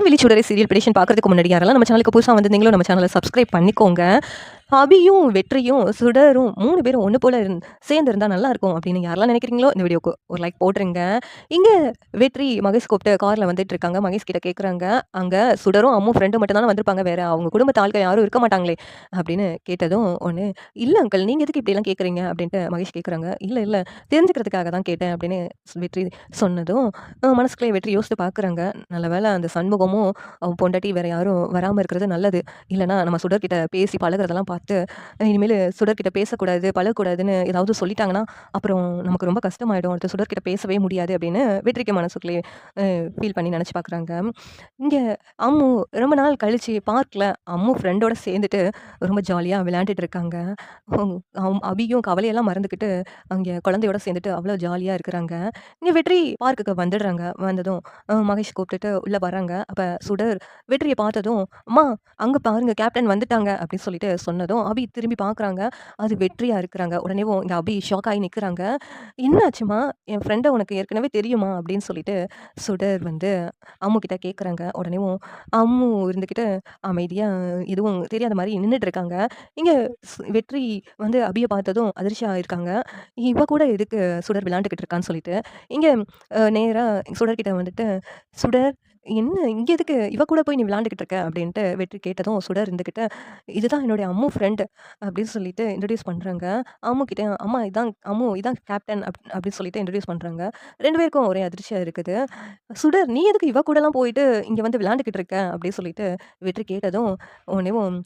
வான்வெளி சுடரை serial prediction பார்க்கறதுக்கு முன்னாடி யாரெல்லாம் நம்ம சேனலுக்கு புதுசா வந்திருந்தீங்களோ, நம்ம சேனலை சப்ஸ்கிரைப் பண்ணிக்கோங்க. அபியும், வெற்றியும், சுடரும் 3 பேரும் ஒண்ணு போல சேர்ந்து இருந்தா நல்லாயிருக்கும் அப்படின்னு யாரெல்லாம் நினைக்கிறீங்களோ, இந்த வீடியோக்கு ஒரு லைக் போட்டுருங்க. இங்க வெற்றி மகேஷ் கூப்பிட்டு கார்ல வந்துட்டு இருக்காங்க. மகேஷ் கிட்ட கேட்குறாங்க, "அங்க சுடரும், அம்மும் ஃப்ரெண்டும் மட்டும் தானே வந்திருப்பாங்க. வேற அவங்க குடும்பத்து ஆட்கள் யாரும் இருக்க மாட்டாங்களே?" அப்படின்னு கேட்டதும் ஒண்ணு, "இல்ல அங்கிள், நீங்க எதுக்கு இப்படிலாம் கேட்குறீங்க?" அப்படின்ட்டு மகேஷ் கேட்குறாங்க. "இல்ல, இல்ல தெரிஞ்சுக்கிறதுக்காக தான் கேட்டேன்" அப்படின்னு வெற்றி சொன்னதும், மனசுக்குள்ளே வெற்றி யோசித்து பார்க்குறாங்க. நல்ல வேளை அந்த சண்முகமும், அவன் பொண்டாட்டி வேற யாரும் வராம இருக்கிறது நல்லது. இல்லன்னா நம்ம சுடர்கிட்ட பேசி பழகுறதெல்லாம் பார்த்து, இனிமேலு சுடர்கிட்ட பேசக்கூடாது, பழகக்கூடாதுன்னு ஏதாவது சொல்லிட்டாங்கன்னா, அப்புறம் நமக்கு ரொம்ப கஷ்டமாயிடும். அடுத்து சுடர்கிட்ட பேசவே முடியாது அப்படின்னு வெற்றிக்கு மனசுக்குள்ளேயே ஃபீல் பண்ணி நெனச்சு பார்க்குறாங்க. இங்க அம்மு ரொம்ப நாள் கழிச்சு பார்க்ல அம்மு ஃப்ரெண்டோட சேர்ந்துட்டு ரொம்ப ஜாலியா விளையாண்டுட்டு இருக்காங்க. ம் அபியும் கவலையெல்லாம் மறந்துக்கிட்டு, அங்கே குழந்தையோட சேர்ந்துட்டு அவ்வளோ ஜாலியா இருக்கிறாங்க. இங்க வெற்றி பார்க்குக்கு வந்துடுறாங்க. வந்ததும் மகேஷ் கூப்பிட்டுட்டு உள்ள வராங்க. அப்ப சுடர் வெற்றிய பார்த்ததும், "அம்மா அங்க பாருங்க கேப்டன் வந்துட்டாங்க" அப்படின்னு சொல்லிட்டு சொன்னதும், அபி திரும்பி பார்க்குறாங்க. அது வெற்றியா இருக்கிறாங்க. உடனேவும் இங்க அபி ஷாக் ஆயி நிக்கிறாங்க. "என்னாச்சும்மா? என் ஃப்ரெண்ட உனக்கு ஏற்கனவே தெரியுமா?" அப்படின்னு சொல்லிட்டு சுடர் வந்து அம்மு கிட்ட கேட்குறாங்க. உடனேவும் அம்மு இருந்துகிட்டு அமைதியா எதுவும் தெரியாத மாரி நின்னுட்டு இருக்காங்க. இங்க வெற்றி வந்து அபிய பார்த்ததும் அதிர்ச்சி ஆயிருக்காங்க. இவ கூட எதுக்கு சுடர் விளையாண்டுக்கிட்டு இருக்கான்னு சொல்லிட்டு. இங்க நேரா சுடர்கிட்ட வந்துட்டு, "சுடர் என்ன இங்க எதுக்கு இவ கூட போய் நீ விளையாண்டுக்கிட்டு இருக்க?" அப்படின்ட்டு வெற்றி கேட்டதும், சுடர் இருந்துகிட்டு, "இதுதான் என்னுடைய அம்மு ஃப்ரெண்ட்" அப்படின்னு சொல்லிட்டு இன்ட்ரோடியூஸ் பண்றாங்க. அம்மு கிட்ட, "அம்மா இதான் அம்மு, இதான் கேப்டன்" அப்படின்னு சொல்லிட்டு இன்ட்ரோடியூஸ் பண்றாங்க. 2 பேருக்கும் ஒரே அதிர்ச்சியா இருக்குது. "சுடர் நீ எதுக்கு இவ கூடலாம் போயிட்டு இங்க வந்து விளையாண்டுக்கிட்டு இருக்க?" அப்படின்னு சொல்லிட்டு வெற்றி கேட்டதும், உடனேவும்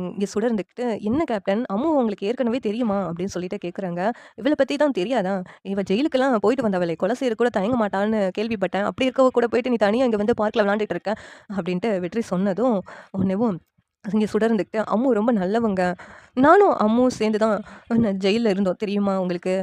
இங்க சுடர் இருந்துகிட்டு, "என்ன கேப்டன், அம்மு உங்களுக்கு ஏற்கனவே தெரியுமா?" அப்படின்னு சொல்லிட்டு கேட்குறாங்க. "இவள பத்தி தான் தெரியாதா? இவ ஜெயிலுக்கெல்லாம் போயிட்டு வந்தவளே! கொலை செய்ய கூட தயங்க மாட்டான்னு கேள்விப்பட்டேன். அப்படி இருக்கவ கூட போயிட்டு நீ தனியா இங்க வந்து பார்க்ல விளையாண்டுட்டு இருக்க" அப்படின்ட்டு வெற்றி சொன்னதும், உடனேவும் இங்க சுடர் இருந்துகிட்டு, "அம்மு ரொம்ப நல்லவங்க. நானும் அம்முவும் சேர்ந்து தான் ஜெயில்ல இருந்தோம் தெரியுமா உங்களுக்கு?"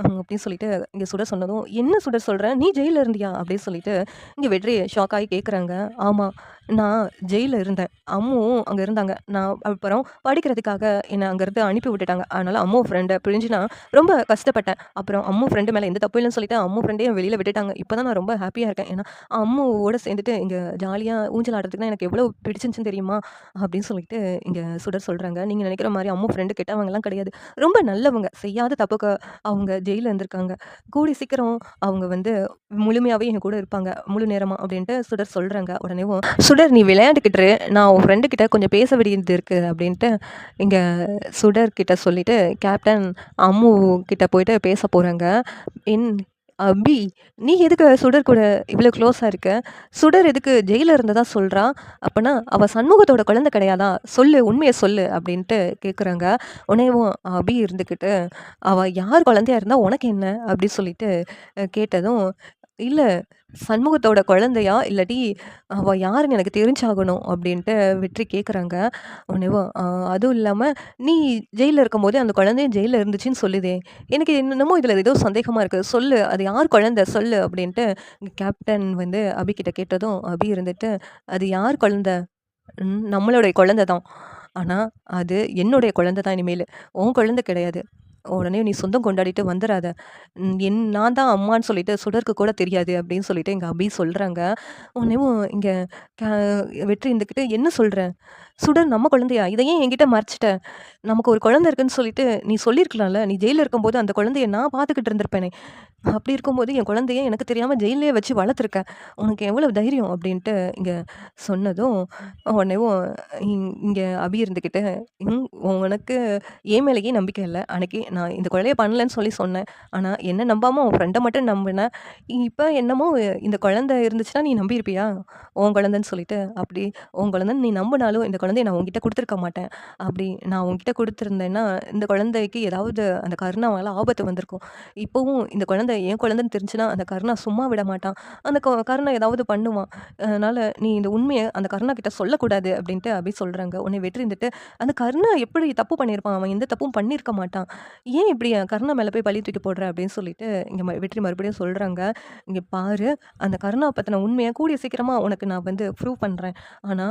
அப்படின்னு சொல்லிட்டு இங்க சுடர் சொன்னதும், "என்ன சுடர் சொல்ற? நீ ஜெயில்ல இருந்தியா?" அப்படின்னு சொல்லிட்டு இங்க வெற்றி ஷாக் ஆகி கேட்குறாங்க. "ஆமா, நான் ஜெயில்ல இருந்தேன். அம்முவும் அங்க இருந்தாங்க. நான் அப்புறம் படிக்கிறதுக்காக என்ன அங்கருந்து அனுப்பி விட்டுட்டாங்க. அதனால அம்மு ஃப்ரெண்ட பிரிஞ்சு நான் ரொம்ப கஷ்டப்பட்டேன். அப்புறம் அம்மு ஃப்ரெண்டு மேல எந்த தப்பும் இல்லன்னு சொல்லிட்டு அம்மு ஃப்ரெண்டையும் வெளியில விட்டுட்டாங்க. இப்ப தான் நான் ரொம்ப ஹேப்பியா இருக்கேன். ஏன்னா, அம்முவோட சேர்ந்துட்டு இங்க ஜாலியா ஊஞ்சல் ஆடுறதுக்குலாம் எனக்கு எவ்வளோ பிடிச்சிருந்துச்சுன்னு தெரியுமா?" அப்படின்னு சொல்லிட்டு இங்க சுடர் சொல்றாங்க. "நீங்க நினைக்கிற மாரி அம்மு ஃப்ரெண்டு கெட்டவங்கலாம் கிடையாது. ரொம்ப நல்லவங்க. செய்யாத தப்புக்கு அவங்க ஜெயில்ல இருந்திருக்காங்க. கூடிய சீக்கிரம் அவங்க வந்து முழுமையாவே என் கூட இருப்பாங்க. முழு நேரமா" அப்படின்ட்டு சுடர் சொல்றாங்க. உடனேவும், "சுடர் நீ விளையாண்டுக்கிட்டு இரு. நான் உன் ஃப்ரெண்டு கிட்ட கொஞ்சம் பேச வேண்டியது இருக்கு" அப்படின்ட்டு இங்க சுடர் கிட்ட சொல்லிட்டு, கேப்டன் அம்மு கிட்ட போயிட்டு பேச போறாங்க. "என் அபி, நீ எதுக்கு சுடர் கூட இவ்ளோ க்ளோஸா இருக்க? சுடர் எதுக்கு ஜெயில்ல இருந்ததா சொல்றா? அப்பன்னா அவ சண்முகத்தோட குழந்தை கிடையாதா? சொல்லு, உண்மைய சொல்லு" அப்படின்ட்டு கேட்குறாங்க. உடனேவும் அபி இருந்துக்கிட்டு, "அவ யார் குழந்தையா இருந்தா உனக்கு என்ன?" அப்படி சொல்லிட்டு கேட்டதும், "இல்ல சண்முகத்தோட குழந்தையா? இல்லாட்டி அவ யாருன்னு எனக்கு தெரிஞ்சாகணும்" அப்படின்ட்டு வெற்றி கேட்குறாங்க. உடனேவும் அதுவும் இல்லாம நீ ஜெயில்ல இருக்கும்போதே அந்த குழந்தையும் ஜெயில்ல இருந்துச்சுன்னு சொல்லுதே! எனக்கு என்னமோ இதில ஏதோ சந்தேகமா இருக்கு. சொல்லு அது யார் குழந்தை சொல்லு அப்படின்ட்டு கேப்டன் வந்து அபி கிட்ட கேட்டதும், அபி இருந்துட்டு, "அது யார் குழந்தை? நம்மளுடைய குழந்தை தான். ஆனா, அது என்னுடைய குழந்தை தான் இனிமேலு. உன் குழந்தை கிடையாது. உடனே நீ சொந்தம் கொண்டாடிட்டு வந்துராத. நான் தான் அம்மான்னு சொல்லிட்டு சுடருக்கு கூட தெரியாது" அப்படின்னு சொல்லிட்டு எங்க அபி சொல்றாங்க. உடனேவும் இங்க க வெற்றி இருந்துக்கிட்டு, "என்ன சொல்ற? சுடர் நம்ம குழந்தையா? இத ஏன் என்கிட்ட மறைச்சுட்ட? நமக்கு ஒரு குழந்தை இருக்குன்னு சொல்லிட்டு நீ சொல்லியிருக்கலாம்ல. நீ ஜெயில்ல இருக்கும்போது அந்த குழந்தைய நான் பார்த்துக்கிட்டு இருந்திருப்பேனே! அப்படி இருக்கும்போது என் குழந்தைய எனக்கு தெரியாம ஜெயில்லயே வச்சு வளர்த்துருக்க. உனக்கு எவ்வளவு தைரியம்?" அப்படின்ட்டு இங்க சொன்னதும், உடனேவும் இங்க அபி இருந்துக்கிட்டு, ம் "உனக்கு என் மேலேயே நம்பிக்கை இல்ல. அன்னைக்கு நான் இந்த கொலைய பண்ணலன்னு சொல்லி சொன்னேன். ஆனா என்ன நம்பாம உன் ஃப்ரெண்ட மட்டும் நம்புன. இப்ப என்னமோ இந்த குழந்தை இருந்துச்சுன்னா நீ நம்பியிருப்பியா? உன் குழந்தைன்னு சொல்லிட்டு. அப்படி உன் குழந்தைன்னு நீ நம்புனாலும் இந்த குழந்தைய நான் உன்கிட்ட குடுத்துருக்க மாட்டேன். அப்படி நான் உன்கிட்ட குடுத்துருந்தேன்னா, இந்த குழந்தைக்கு ஏதாவது அந்த கருணாவால ஆபத்து வந்திருக்கும். இப்பவும் இந்த குழந்தை என் குழந்தைன்னு தெரிஞ்சுனா, அந்த கருணா சும்மா விட மாட்டான். அந்த கருணா ஏதாவது பண்ணுவான். அதனால நீ இந்த உண்மைய அந்த கருணா கிட்ட சொல்லக்கூடாது" அப்படின்ட்டு அபி சொல்றாங்க. உடனே வெற்றி இருந்துட்டு, "அந்த கருணா எப்படி தப்பு பண்ணியிருப்பான்? அவன் எந்த தப்பும் பண்ணியிருக்க மாட்டான். ஏன் இப்படி கருணா மேல போய் பழிய தூக்கி போடுற?" அப்படின்னு சொல்லிட்டு இங்க வெற்றி மறுபடியும் சொல்றாங்க. "இங்க பாரு, அந்த கருணா பத்தின உண்மைய கூடிய சீக்கிரமா உனக்கு நான் வந்து ப்ரூவ் பண்றேன். ஆனா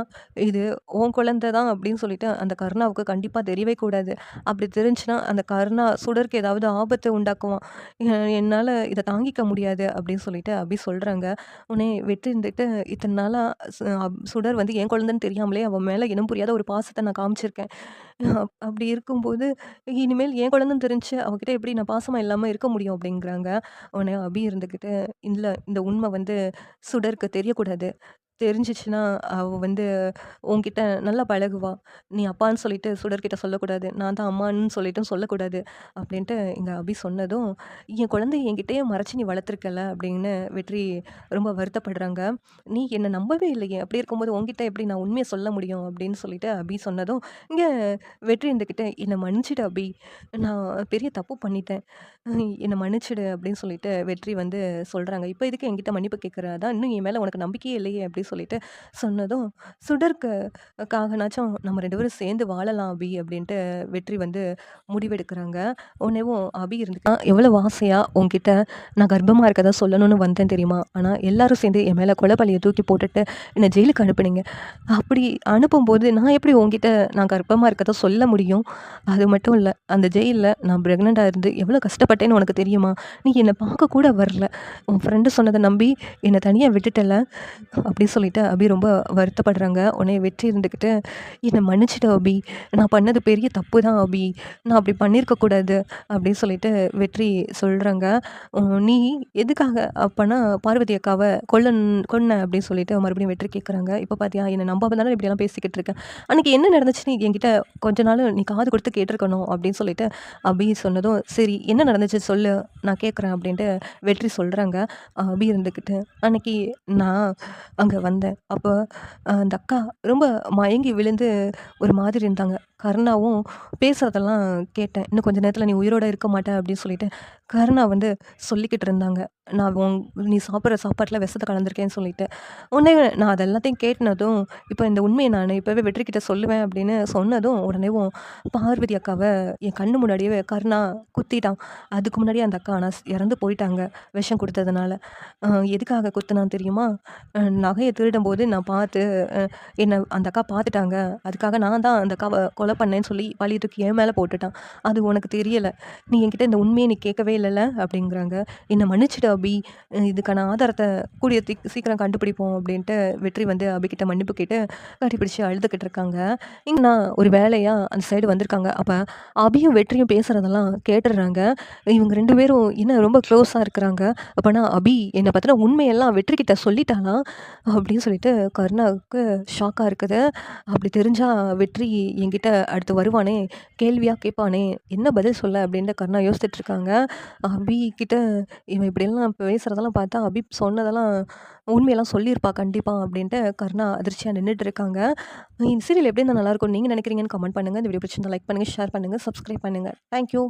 இது உன் குழந்தை தான் அப்படின்னு சொல்லிட்டு அந்த கருணாவுக்கு கண்டிப்பா தெரியவே கூடாது. அப்படி தெரிஞ்சுனா அந்த கருணா சுடருக்கு ஏதாவது ஆபத்த உண்டாக்குவான். என்னால இத தாங்கிக்க முடியாது அப்படின்னு சொல்லிட்டு அபி சொல்றாங்க. உடனே வெற்றி இருந்துட்டு இத்தன நாளா சுடர் வந்து என் குழந்தைன்னு தெரியாமலே அவன் மேல இனம் புரியாத ஒரு பாசத்த நான் காமிச்சிருக்கேன். அப்படி இருக்கும்போது, இனிமேல் என் குழந்தன்னு தெரிஞ்சு அவகிட்ட எப்படி நான் பாசமா இல்லாம இருக்க முடியும் அப்படிங்கிறாங்க. உடனே அபி இருந்துகிட்டு, "இல்ல இந்த உண்மை வந்து சுடருக்கு தெரியக்கூடாது. தெரிஞ்சுச்சுன்னா அவ வந்து உன்கிட்ட நல்லா பழகுவா. நீ அப்பான்னு சொல்லிட்டு சுடர்கிட்ட சொல்லக்கூடாது. நான் தான் அம்மான்னு சொல்லிட்டும் சொல்லக்கூடாது." அப்படின்ட்டு எங்க அபி சொன்னதும், "என் குழந்தைய என்கிட்டயே மறைச்சு நீ வளர்த்துருக்கல்ல" அப்படின்னு வெற்றி ரொம்ப வருத்தப்படுறாங்க. "நீ என்ன நம்பவே இல்லையே! அப்படி இருக்கும்போது உன்கிட்ட எப்படி நான் உண்மைய சொல்ல முடியும்?" அப்படின்னு சொல்லிட்டு அபி சொன்னதும், இங்க வெற்றி இருந்துகிட்டு, "என்ன மன்னிச்சிடு அபி. நான் பெரிய தப்பு பண்ணிட்டேன். என்ன மன்னிச்சிடு" அப்படின்னு சொல்லிட்டு வெற்றி வந்து சொல்றாங்க. "இப்ப எதுக்கு என்கிட்ட மன்னிப்பு கேட்குற? அதான் இன்னும் என் மேல உனக்கு நம்பிக்கையே இல்லையே!" அப்படின்னு சொல்லிட்டு சொன்னதும், "சுடருக்கு க்காகனாச்சும் நம்ம 2 பேரும் சேர்ந்து வாழலாம் அபி" அப்படின்ட்டு வெற்றி வந்து முடிவெடுக்குறாங்க. உடனேவும் அபி இருந்துட்டு, எவ்வளவு ஆசையா உன்கிட்ட நான் கர்ப்பமா இருக்கறத சொல்லணும்னு வந்தேன் தெரியுமா? ஆனா எல்லாரும் சேர்ந்து என் மேல கொலை பழிய தூக்கி போட்டுட்டு என்ன ஜெயிலுக்கு அனுப்புனீங்க. அப்படி அனுப்பும்போது நான் எப்படி உன்கிட்ட நான் கர்ப்பமா இருக்கறத சொல்ல முடியும்? அது மட்டும் இல்ல, அந்த ஜெயில்ல நான் பிரெக்னன்ட்டா இருந்து எவ்வளோ கஷ்டப்பட்டேன்னு உனக்கு தெரியுமா? நீ என்ன பார்க்க கூட வரல. உன் ஃப்ரெண்டு சொன்னத நம்பி என்ன தனியா விட்டுட்டல்ல. அப்படின்னு சொல்லிட்டு அபி ரொம்ப வருத்தப்படுறாங்க. உடனே வெற்றி இருந்துக்கிட்டு, "என்ன மன்னிச்சிடு அபி. நான் பண்ணது பெரிய தப்பு தான் அபி. நான் அப்படி பண்ணியிருக்க கூடாது." அப்படின்னு சொல்லிட்டு வெற்றி சொல்றாங்க. "நீ எதுக்காக அப்பன்னா பார்வதி அக்காவ கொன்ன?" அப்படின்னு சொல்லிட்டு மறுபடியும் வெற்றி கேட்குறாங்க. "இப்ப பார்த்தியா, என்ன நம்பாம தானே இப்படியெல்லாம் பேசிக்கிட்டு இருக்க. அன்னைக்கு என்ன நடந்துச்சுன்னு என்கிட்ட கொஞ்ச நாள் நீ காது கொடுத்து கேட்டுருக்கணும்." அப்படின்னு சொல்லிட்டு அபி சொன்னதும், "சரி என்ன நடந்துச்சு சொல்லு, நான் கேட்குறேன்." அப்படின்ட்டு வெற்றி சொல்றாங்க. அபி இருந்துக்கிட்டு, "அன்னைக்கு நான் அங்க வந்தேன். அப்ப அந்த அக்கா ரொம்ப மயங்கி விழுந்து ஒரு மாதிரி இருந்தாங்க. கருணாவும் பேசுறதெல்லாம் கேட்டேன். 'இன்னும் கொஞ்ச நேரத்துல நீ உயிரோட இருக்க மாட்ட' அப்படின்னு சொல்லிட்டு கருணா வந்து சொல்லிக்கிட்டு இருந்தாங்க. நீ சாப்பிடுற சாப்பாட்டுல விஷத்த கலந்துருக்கேன்னு சொல்லிட்டு. உடனே நான் அது எல்லாத்தையும் கேட்டுனதும், இப்ப இந்த உண்மைய நானு இப்பவே வெற்றிக்கிட்ட சொல்லுவேன் அப்படின்னு சொன்னதும், உடனேவும் பார்வதி அக்காவ என் கண்ணு முன்னாடியே கருணா குத்திட்டான். அதுக்கு முன்னாடியே அந்த அக்கா ஆனா இறந்து போயிட்டாங்க, விஷம் குடுத்ததுனால. அ எதுக்காக குத்துனான் தெரியுமா? நகைய திருடும்போது நான் பார்த்து அ என்ன அந்த அக்கா பார்த்துட்டாங்க. அதுக்காக நான் தான் அந்த அக்காவ கொலை பண்ணேன்னு சொல்லி பழிய தூக்கி என் மேல போட்டுட்டான். அது உனக்கு தெரியல. நீ என்கிட்ட இந்த உண்மைய நீ கேட்கவே இல்லல்ல அப்படிங்கிறாங்க. "என்ன மன்னிச்சுடு அபி. இதுக்கான ஆதாரத்த கூடிய சீக்கிரம் கண்டுபிடிப்போம்." அப்படின்ட்டு வெற்றி வந்து அபிகிட்ட மன்னிப்பு கேட்டு கட்டிப்பிடிச்சு அழுதுகிட்டு இருக்காங்க. இங்க நான் ஒரு வேலையா அந்த சைடு வந்திருக்காங்க. அப்ப அபியும் வெற்றியும் பேசுறதெல்லாம் கேட்டுடுறாங்க. இவங்க 2 பேரும் என்ன ரொம்ப க்ளோஸா இருக்கிறாங்க. அப்பனா அபி என்ன பத்தின உண்மையெல்லாம் வெற்றிக்கிட்ட சொல்லிட்டாளா? அப்படின்னு சொல்லிட்டு கருணாவுக்கு ஷாக்கா இருக்குது. அப்படி தெரிஞ்சா வெற்றி என்கிட்ட அடுத்து வருவானே, கேள்வியா கேட்பானே, என்ன பதில் சொல்ல அப்படின்ட்டு கருணா யோசிச்சுட்டு இருக்காங்க. அபி கிட்ட இவன் இப்படியெல்லாம் பேசுறதெல்லாம் பார்த்தா, அபி சொன்னதெல்லாம் உண்மையெல்லாம் சொல்லியிருப்பா கண்டிப்பா அப்படின்ட்டு கருணா அதிர்ச்சியா நின்னுட்டு இருக்காங்க. இந்த சீரியல் எப்படி இருந்தா நல்லாயிருக்கும்னு நீங்க நினைக்கிறீங்கன்னு கமெண்ட் பண்ணுங்க. இந்த வீடியோ பிடிச்சிருந்தா லைக் பண்ணுங்க, ஷேர் பண்ணுங்க, சப்ஸ்கிரைப் பண்ணுங்க. Thank you.